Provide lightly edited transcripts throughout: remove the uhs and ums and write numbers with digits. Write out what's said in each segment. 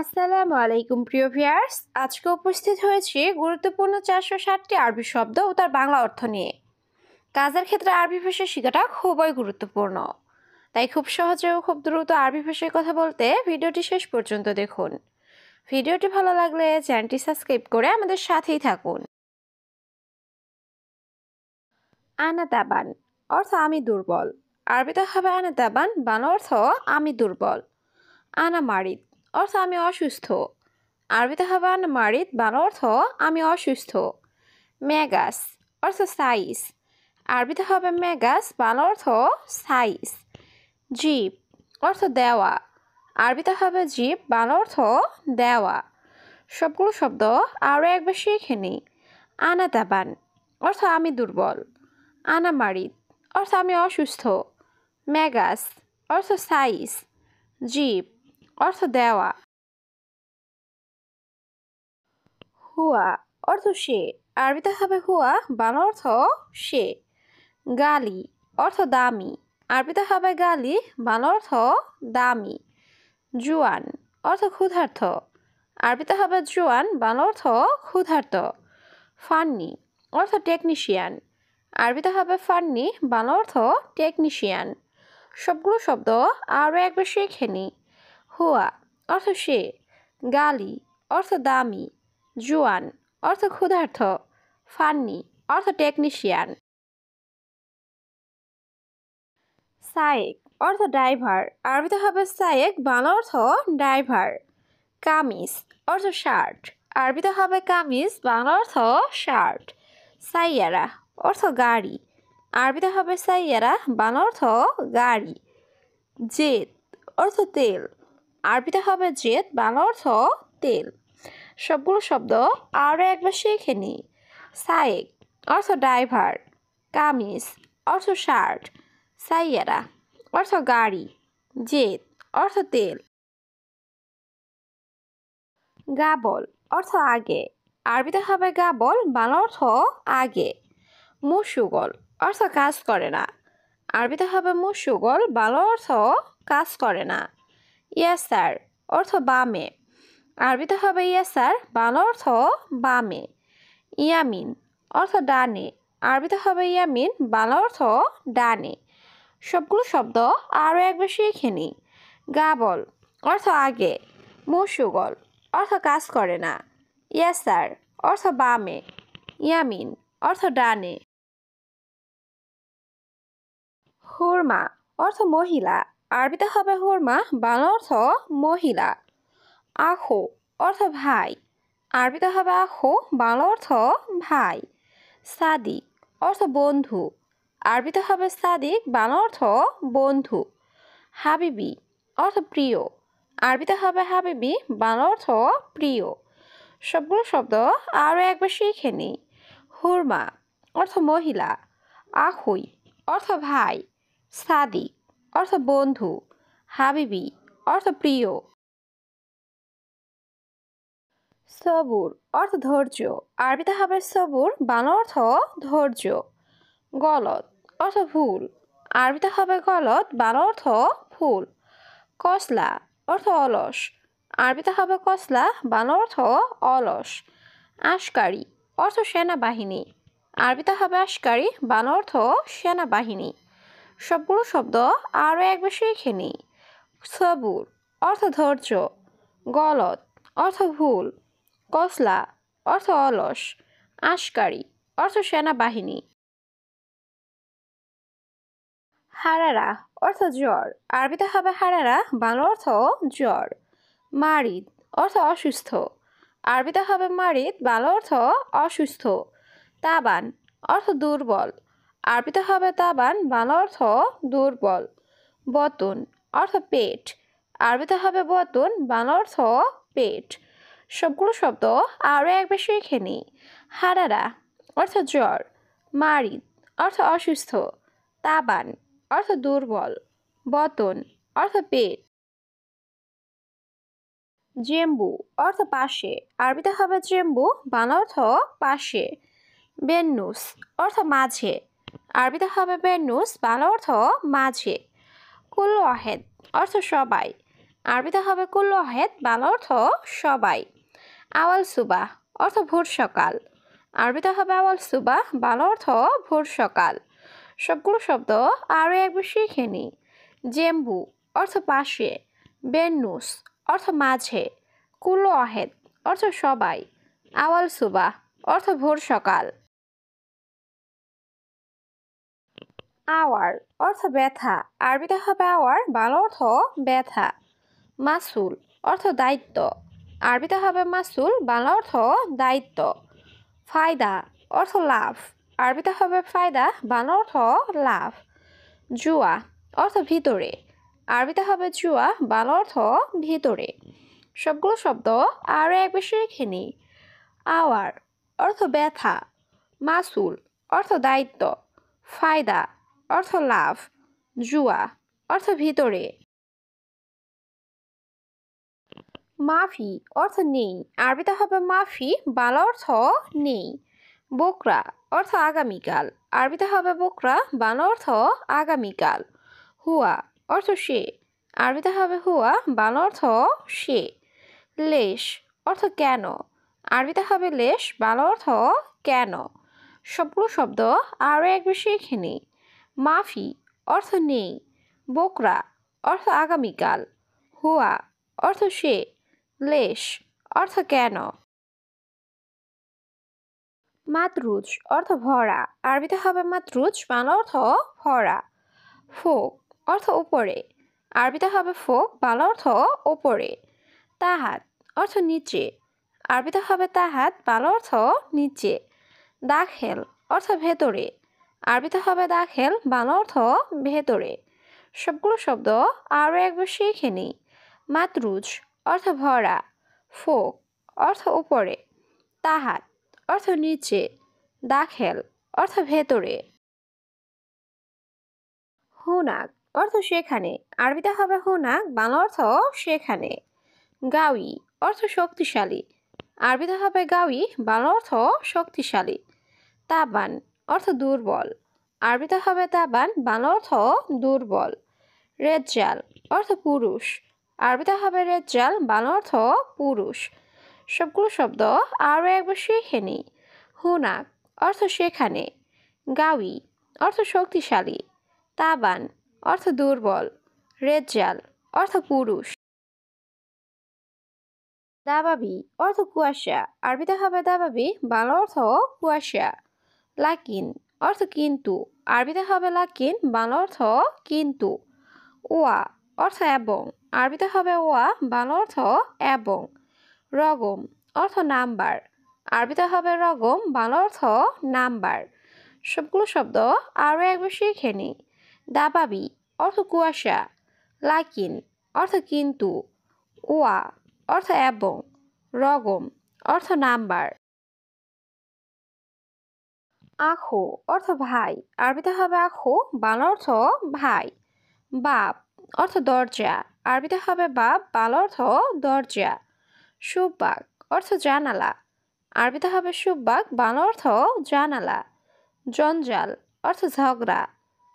আসসালামু আলাইকুম প্রিয় ভিউয়ার্স, আজকে উপস্থিত হয়েছি গুরুত্বপূর্ণ 460টি আরবি শব্দ ও তার বাংলা অর্থ নিয়ে। কাজের ক্ষেত্রে আরবি ভাষা শেখাটা খুবই গুরুত্বপূর্ণ, তাই খুব সহজে ও খুব দ্রুত আরবি ভাষায় কথা বলতে ভিডিওটি শেষ পর্যন্ত দেখুন। ভিডিওটি ভালো লাগলে চ্যানেলটি সাবস্ক্রাইব করে আমাদের সাথেই থাকুন। আনা তাবান অর্থ আমি দুর্বল। আরবিতে হবে আনা তাবান, বাংলা অর্থ আমি দুর্বল। আনা মারিদ অর্থ আমি অসুস্থ। আরবিতে হবে আনা মারিদ, বাংলা অর্থ আমি অসুস্থ। মেগাস অর্থ সাইজ। আরবিতে হবে মেগাস, বাংলা অর্থ সাইজ। জিপ অর্থ দেওয়া। আরবিতে হবে জিপ, বাংলা অর্থ দেওয়া। সবগুলো শব্দ আরও একবার শিখে নিই। আনা তাবান অর্থ আমি দুর্বল। আনা মারিদ অর্থ আমি অসুস্থ। মেগাস অর্থ সাইজ। জিপ অর্থ দেওয়া। হুয়া অর্থ সে। আরবিতে হবে হুয়া, বাংলা অর্থ সে। গালি অর্থ দামি। আরবিতে হবে গালি, বাংলা অর্থ দামি। জুয়ান অর্থ ক্ষুধার্ত। আরবিতে হবে জুয়ান, বাংলা অর্থ ক্ষুধার্ত। ফান্নি অর্থ টেকনিশিয়ান। আরবিতে হবে ফান্নি, বাংলা অর্থ টেকনিশিয়ান। সবগুলো শব্দ আরও একবার শিখে নিই। হুয়া অর্থ সে। গালি অর্থ দামি। জুয়ান অর্থ ক্ষুধার্ত। ফান্নি অর্থ টেকনিশিয়ান। সায়েক অর্থ ড্রাইভার। আরবিতে হবে সায়েক, বাংলা অর্থ ড্রাইভার। কামিজ অর্থ শার্ট। আরবিতে হবে কামিজ, বাংলা অর্থ শার্ট। সাইয়ারা অর্থ গাড়ি। আরবিতে হবে সাইয়ারা, বাংলা অর্থ গাড়ি। জেদ অর্থ তেল। আরবিতে হবে জেদ, বাংলা অর্থ তেল। সবগুলো শব্দ আরও একবার শিখে নিই। সায়েক অর্থ ড্রাইভার। কামিজ অর্থ শার্ট। সাইয়ারা অর্থ গাড়ি। জেদ অর্থ তেল। গাবল অর্থ আগে। আরবিতে হবে গাবল, বাংলা অর্থ আগে। মুশুগল অর্থ কাজ করে না। আরবিতে হবে মুশুগল, বাংলা অর্থ কাজ করে না। ইয়াসার অর্থ বামে। আরবিতে হবে ইয়াসার, বাংলা অর্থ বামে। ইয়ামিন অর্থ ডানে। আরবিতে হবে ইয়ামিন, বাংলা অর্থ ডানে। সবগুলো শব্দ আরও একবার শিখে নিই। গাবল অর্থ আগে। মুশুগল অর্থ কাজ করে না। ইয়াসার অর্থ বামে। ইয়ামিন অর্থ ডানে। হুরমা অর্থ মহিলা। আরবিতে হবে হুরমা, বাংলা অর্থ মহিলা। আখো অর্থ ভাই। আরবিতে হবে আখো, বাংলা অর্থ ভাই। সাদিক অর্থ বন্ধু। আরবিতে হবে সাদিক, বাংলা অর্থ বন্ধু। হাবিবি অর্থ প্রিয়। আরবিতে হবে হাবিবি, বাংলা অর্থ প্রিয়। সবগুলো শব্দ আরও একবার শিখে নিই। হুরমা অর্থ মহিলা। আখুই অর্থ ভাই। সাদিক অর্থ বন্ধু। হাবিবি অর্থ প্রিয়। সবুর অর্থ ধৈর্য। আরবিতে হবে সবুর, বাংলা অর্থ ধৈর্য। গলত অর্থ ভুল। আরবিতে হবে গলত, বাংলা অর্থ ভুল। কসলা অর্থ অলস। আরবিতে হবে কসলা, বাংলা অর্থ অলস। আশকারি অর্থ সেনাবাহিনী। আরবিতে হবে আশকারি, বাংলা অর্থ সেনাবাহিনী। সবগুলো শব্দ আরও একবার শিখে নিই। সবুর অর্থ ধৈর্য। গলত অর্থ ভুল। কসলা অর্থ অলস। আশকারি অর্থ সেনাবাহিনী। হারারা অর্থ জ্বর। আরবিতে হবে হারারা, বাংলা অর্থ জ্বর। মারিদ অর্থ অসুস্থ। আরবিতে হবে মারিদ, বাংলা অর্থ অসুস্থ। তাবান অর্থ দুর্বল। আরবিতে হবে তাবান, বাংলা অর্থ দুর্বল। বতুন অর্থ পেট। আরবিতে হবে বতুন, বাংলা অর্থ পেট। সবগুলো শব্দ আরও একবার শিখে নিই। হারারা অর্থ জ্বর। মারিদ অর্থ অসুস্থ। তাবান অর্থ দুর্বল। বতন অর্থ পেট। জেম্বু অর্থ পাশে। আরবিতে হবে জেম্বু, বাংলা অর্থ পাশে। বেন্নুস অর্থ মাঝে। আরবিতে হবে বেন্নুস, বাংলা অর্থ মাঝে। কুল ওয়াহেদ অর্থ সবাই। আরবিতে হবে কুল্লু ওয়াহেদ, বাংলা অর্থ সবাই। আওয়াল সুবাহ অর্থ ভোর সকাল। আরবিতে হবে আওয়াল সুবাহ, বাংলা অর্থ ভোর সকাল। সবগুলো শব্দ আরও একবার শিখে নিই। জেম্বু অর্থ পাশে, বেন্নুস অর্থ মাঝে, কুল্লু ওয়াহেদ অর্থ সবাই, আওয়াল সুবাহ অর্থ ভোর সকাল। আওয়ার অর্থ ব্যথা। আরবিতে হবে আওয়ার, বাংলা অর্থ ব্যথা। মাসুল অর্থ দায়িত্ব। আরবিতে হবে মাসুল, বাংলা অর্থ দায়িত্ব। ফায়দা অর্থ লাভ। আরবিতে হবে ফায়দা, বাংলা অর্থ লাভ। জুয়া অর্থ ভিতরে। আরবিতে হবে জুয়া, বাংলা অর্থ ভিতরে। সবগুলো শব্দ আরও একবার শিখে নিই। আওয়ার অর্থ ব্যথা, মাসুল অর্থ দায়িত্ব, ফায়দা অর্থ লাভ, জুয়া অর্থ ভিতরে। মাফি অর্থ নেই। আরবিতে হবে মাফি, বাংলা অর্থ নেই। বোকরা অর্থ আগামীকাল। আরবিতে হবে বোকরা, বাংলা অর্থ আগামীকাল। হুয়া অর্থ সে। আরবিতে হবে হুয়া, বাংলা অর্থ সে। লেশ অর্থ কেন। আরবিতে হবে লেশ, বাংলা অর্থ কেন। সবগুলো শব্দ আরও একবার শিখে নিই। মাফি অর্থ নেই, বোকরা অর্থ আগামীকাল, হুয়া অর্থ সে, লেশ অর্থ কেন। মাতরুজ অর্থ ভরা। আরবিতে হবে মাতরুজ, বাংলা অর্থ ভরা। ফোক অর্থ উপরে। আরবিতে হবে ফোক, বাংলা অর্থ উপরে। তাহাত অর্থ নিচে। আরবিতে হবে তাহাত, বাংলা অর্থ নিচে। দাখেল অর্থ ভেতরে। আরবিতে হবে দাখেল, বাংলা অর্থ ভেতরে। সবগুলো শব্দ আরও একবার শিখে নিই। মাতরুজ অর্থ ভরা, ফোক অর্থ উপরে, তাহাত অর্থ নিচে, দাখেল অর্থ ভেতরে। হুনাক অর্থ সেখানে। আরবিতে হবে হুনাক, বাংলা অর্থ সেখানে। গাউই অর্থ শক্তিশালী। আরবিতে হবে গাউই, বাংলা অর্থ শক্তিশালী। তাবান অর্থ দুর্বল। আরবিতে হবে তাবান, বাংলা অর্থ দুর্বল। রেজ্জাল অর্থ পুরুষ। আরবিতে হবে রেজ্জাল, বাংলা অর্থ পুরুষ। সবগুলো শব্দ আরও একবার শিখে নিই। হুনাক অর্থ সেখানে, গাউই অর্থ শক্তিশালী, তাবান অর্থ দুর্বল, রেজ্জাল অর্থ পুরুষ। দাবাবি অর্থ কুয়াশা। আরবিতে হবে দাবাবি, বাংলা অর্থ কুয়াশা। লাকিন অর্থ কিন্তু। আরবিতে হবে লাকিন, বাংলা অর্থ কিন্তু। ওয়া অর্থ এবং। আরবিতে হবে ওয়া, বাংলা অর্থ এবং। রগম অর্থ নাম্বার। আরবিতে হবে রগম, বাংলা অর্থ নাম্বার। সবগুলো শব্দ আরও একবার শিখে নিই। দাবাবি অর্থ কুয়াশা, লাকিন অর্থ কিন্তু, ওয়া অর্থ এবং, রগম অর্থ নাম্বার। আখো অর্থ ভাই। আরবিতে হবে আখো, বাংলা অর্থ ভাই। বাপ অর্থ দরজা। আরবিতে হবে বাপ, বাংলা অর্থ দরজা। সুব্বাক অর্থ জানালা। আরবিতে হবে সুব্বাক, বাংলা অর্থ জানালা। জঞ্জাল অর্থ ঝগড়া।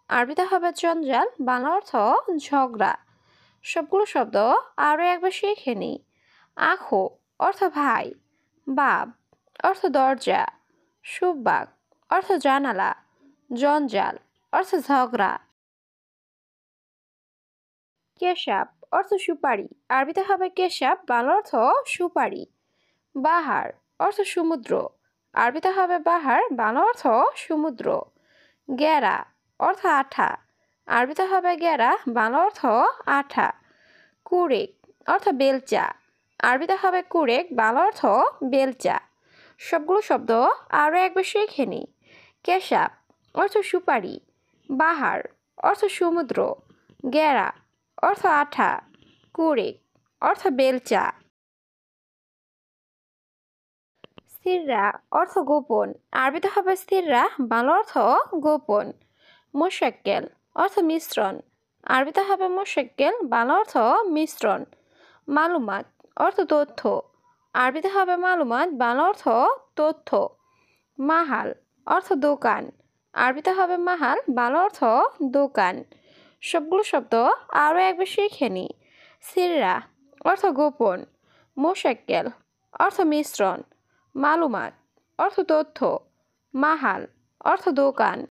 আরবিতে হবে জঞ্জাল, বাংলা অর্থ ঝগড়া। সবগুলো শব্দ আরও একবার শিখে নিই। আখো অর্থ ভাই, বাপ অর্থ দরজা, সুব্বাক অর্থ জানালা, জঞ্জাল অর্থ ঝগড়া। কেশাব অর্থ সুপারি। আরবিতে হবে কেশাব, বাংলা অর্থ সুপারি। বাহার অর্থ সমুদ্র। আরবিতে হবে বাহার, বাংলা অর্থ সমুদ্র। গেরা অর্থ আঠা। আরবিতে হবে গেরা, বাংলা অর্থ আঠা। কুরেক অর্থ বেলচা। আরবিতে হবে কুরেক, বাংলা অর্থ বেলচা। সবগুলো শব্দ আরও একবার শিখে নিই। কেশাব অর্থ সুপারি, বাহার অর্থ সমুদ্র, গেরা অর্থ আঠা, কুরেক অর্থ বেলচা। স্থিররা অর্থ গোপন। আরবিতে হবে স্থিররা, বাংলা অর্থ গোপন। মোশাক্কেল অর্থ মিশ্রণ। আরবিতে হবে মোশাক্কেল, বাংলা অর্থ মিশ্রণ। মালুমাত অর্থ তথ্য। আরবিতে হবে মালুমাত, বাংলা অর্থ তথ্য। মাহাল অর্থ দোকান। আরবিতে হবে মাহাল, বাংলা অর্থ দোকান। সবগুলো শব্দ আরও একবার শিখে নিই। সিররা অর্থ গোপন, মোশাক্কেল অর্থ মিশ্রণ, মালুমাত অর্থ তথ্য, মাহাল অর্থ দোকান।